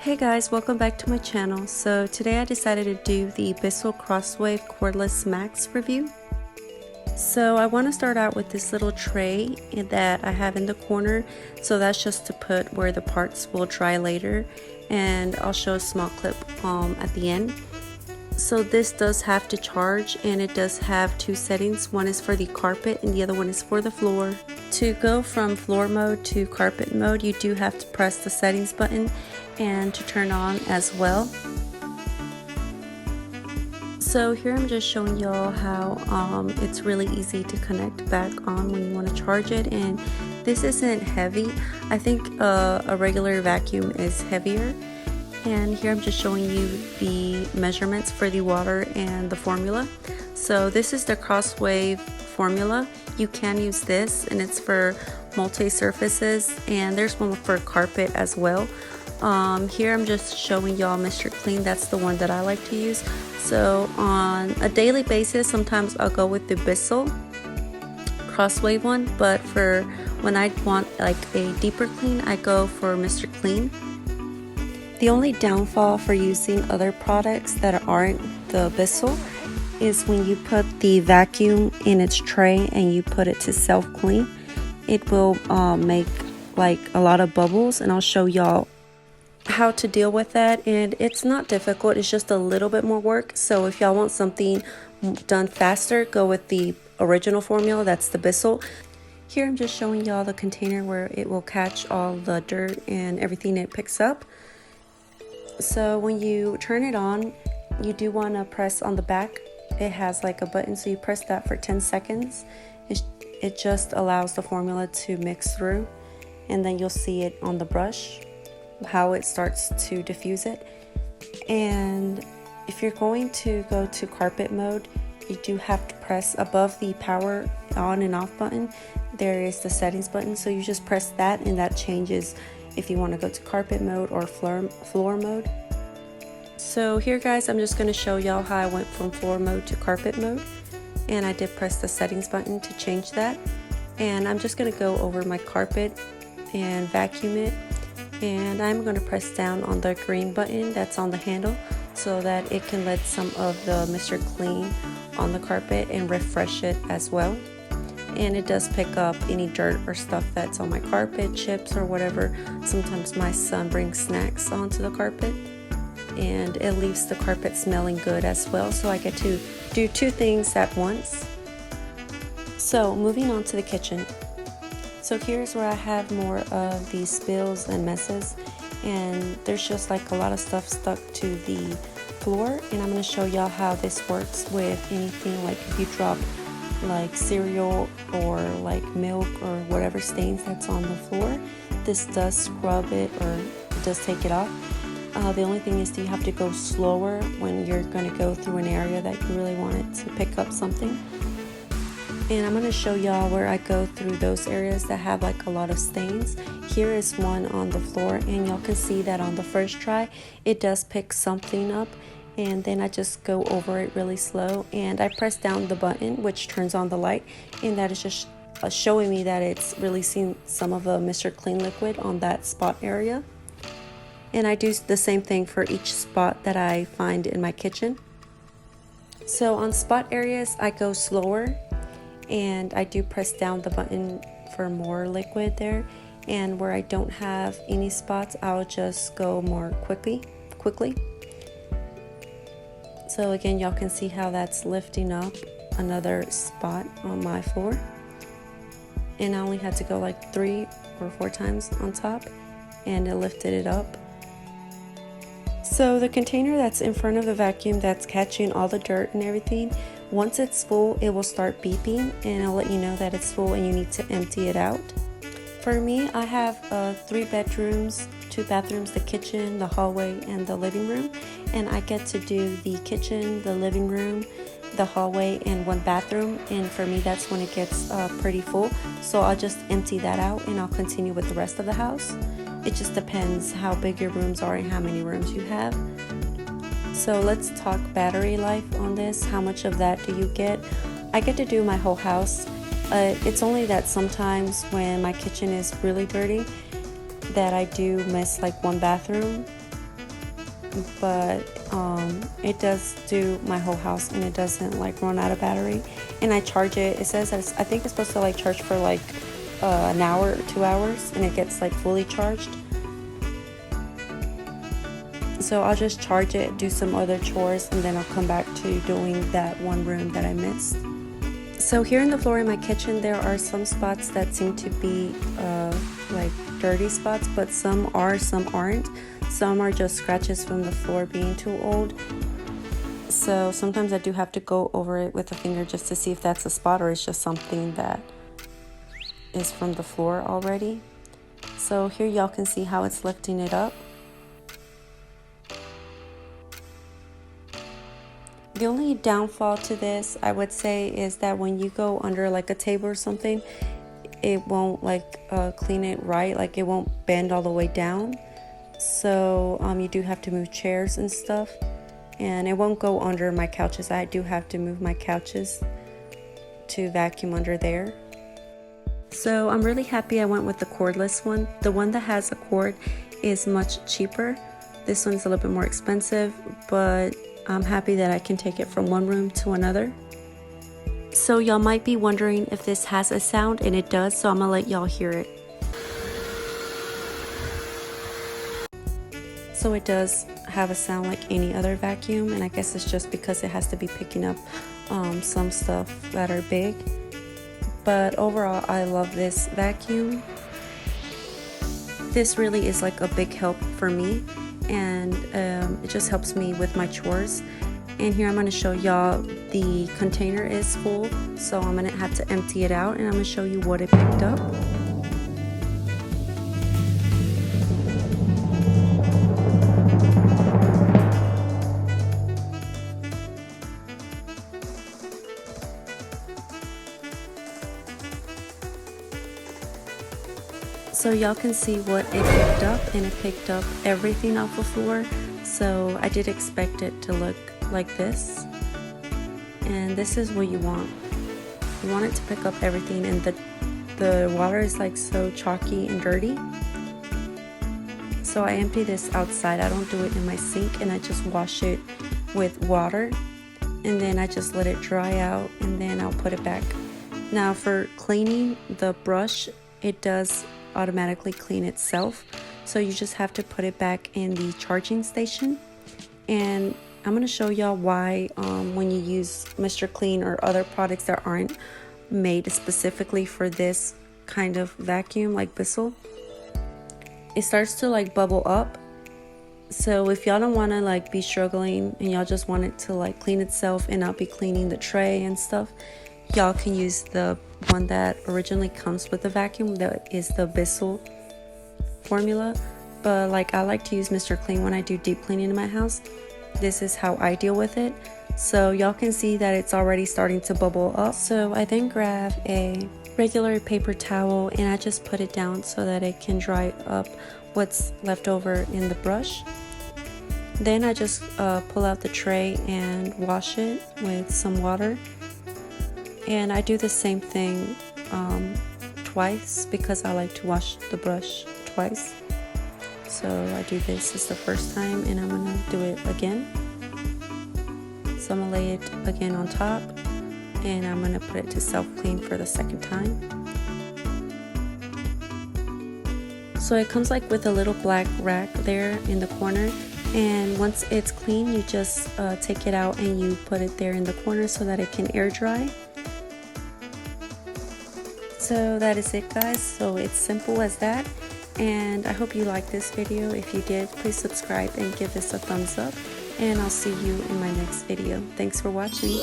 Hey guys, welcome back to my channel. So today I decided to do the Bissell Crosswave Cordless Maxx review. So I want to start out with this little tray that I have in the corner. So that's just to put where the parts will dry later, and I'll show a small clip at the end. So this does have to charge, and it does have two settings. One is for the carpet and the other one is for the floor. To go from floor mode to carpet mode, you do have to press the settings button and to turn on as well. So here I'm just showing y'all how it's really easy to connect back on when you want to charge it, and this isn't heavy. I think a regular vacuum is heavier. And here I'm just showing you the measurements for the water and the formula. So this is the Crosswave formula. You can use this, and it's for multi-surfaces, and there's one for carpet as well. Here I'm just showing y'all Mr. Clean. That's the one that I like to use. So on a daily basis, sometimes I'll go with the Bissell Crosswave one, but for when I want like a deeper clean, I go for Mr. Clean. The only downfall for using other products that aren't the Bissell is when you put the vacuum in its tray and you put it to self-clean, it will make like a lot of bubbles, and I'll show y'all how to deal with that. And it's not difficult, it's just a little bit more work. So if y'all want something done faster, go with the original formula, that's the Bissell. Here I'm just showing y'all the container where it will catch all the dirt and everything it picks up. So when you turn it on, you do want to press on the back. It has like a button, so you press that for 10 seconds. It just allows the formula to mix through, and then you'll see it on the brush how it starts to diffuse it. And if you're going to go to carpet mode, you do have to press above the power on and off button. There is the settings button, so you just press that, and that changes if you want to go to carpet mode or floor mode. So here guys, I'm just going to show y'all how I went from floor mode to carpet mode, and I did press the settings button to change that. And I'm just going to go over my carpet and vacuum it, and I'm going to press down on the green button that's on the handle so that it can let some of the Mr. Clean on the carpet and refresh it as well. And it does pick up any dirt or stuff that's on my carpet, chips or whatever. Sometimes my son brings snacks onto the carpet, and it leaves the carpet smelling good as well. So I get to do two things at once. So moving on to the kitchen. So here's where I have more of these spills and messes, and there's just like a lot of stuff stuck to the floor. And I'm going to show y'all how this works with anything, like if you drop like cereal or like milk or whatever stains that's on the floor. This does scrub it, or it does take it off. The only thing is, you have to go slower when you're going to go through an area that you really want it to pick up something. And I'm going to show y'all where I go through those areas that have like a lot of stains. Here is one on the floor, and y'all can see that on the first try it does pick something up, and then I just go over it really slow, and I press down the button which turns on the light, and that is just showing me that it's releasing some of the Mr. Clean liquid on that spot area. And I do the same thing for each spot that I find in my kitchen. So on spot areas I go slower, and I do press down the button for more liquid there, and where I don't have any spots I'll just go more quickly. So again, y'all can see how that's lifting up another spot on my floor, and I only had to go like 3 or 4 times on top, and it lifted it up. So the container that's in front of the vacuum that's catching all the dirt and everything, once it's full it will start beeping, and it'll let you know that it's full and you need to empty it out. For me, I have 3 bedrooms, 2 bathrooms, the kitchen, the hallway, and the living room. And I get to do the kitchen, the living room, the hallway, and 1 bathroom. And for me, that's when it gets pretty full. So I'll just empty that out, and I'll continue with the rest of the house. It just depends how big your rooms are and how many rooms you have. So let's talk battery life on this. How much of that do you get? I get to do my whole house. It's only that sometimes when my kitchen is really dirty that I do miss like 1 bathroom, but it does do my whole house, and it doesn't like run out of battery. And I charge it. It says that I think it's supposed to like charge for like an hour or 2 hours, and it gets like fully charged. So I'll just charge it, do some other chores, and then I'll come back to doing that one room that I missed. So here in the floor in my kitchen, there are some spots that seem to be like dirty spots, but some are, some aren't. Some are just scratches from the floor being too old. So sometimes I do have to go over it with a finger just to see if that's a spot or it's just something that is from the floor already. So here y'all can see how it's lifting it up. The only downfall to this, I would say, is that when you go under like a table or something, it won't like clean it right, like it won't bend all the way down. So you do have to move chairs and stuff, and it won't go under my couches. I do have to move my couches to vacuum under there. So I'm really happy I went with the cordless one. The one that has a cord is much cheaper. This one's a little bit more expensive, but I'm happy that I can take it from one room to another. So y'all might be wondering if this has a sound, and it does, so I'm gonna let y'all hear it. So it does have a sound like any other vacuum, and I guess it's just because it has to be picking up some stuff that are big. But overall, I love this vacuum. This really is like a big help for me, and it just helps me with my chores. And here I'm going to show y'all the container is full, so I'm going to have to empty it out, and I'm going to show you what it picked up. So y'all can see what it picked up, and it picked up everything off the floor. So I did expect it to look like this, and this is what you want. You want it to pick up everything, and the water is like so chalky and dirty. So I empty this outside. I don't do it in my sink, and I just wash it with water, and then I just let it dry out, and then I'll put it back. Now for cleaning the brush, it does automatically clean itself, so you just have to put it back in the charging station. And I'm going to show y'all why when you use Mr. Clean or other products that aren't made specifically for this kind of vacuum like Bissell, it starts to like bubble up. So if y'all don't want to like be struggling and y'all just want it to like clean itself and not be cleaning the tray and stuff, y'all can use the one that originally comes with the vacuum, that is the Bissell formula. But like I like to use Mr. Clean when I do deep cleaning in my house. This is how I deal with it. So y'all can see that it's already starting to bubble up. So I then grab a regular paper towel, and I just put it down so that it can dry up what's left over in the brush. Then I just pull out the tray and wash it with some water. And I do the same thing twice because I like to wash the brush twice. So I do this is the first time, and I'm gonna do it again. So I'm gonna lay it again on top, and I'm gonna put it to self-clean for the second time. So it comes like with a little black rack there in the corner, and once it's clean, you just take it out and you put it there in the corner so that it can air dry. So that is it, guys. So it's simple as that, and I hope you liked this video. If you did, please subscribe and give this a thumbs up, and I'll see you in my next video. Thanks for watching.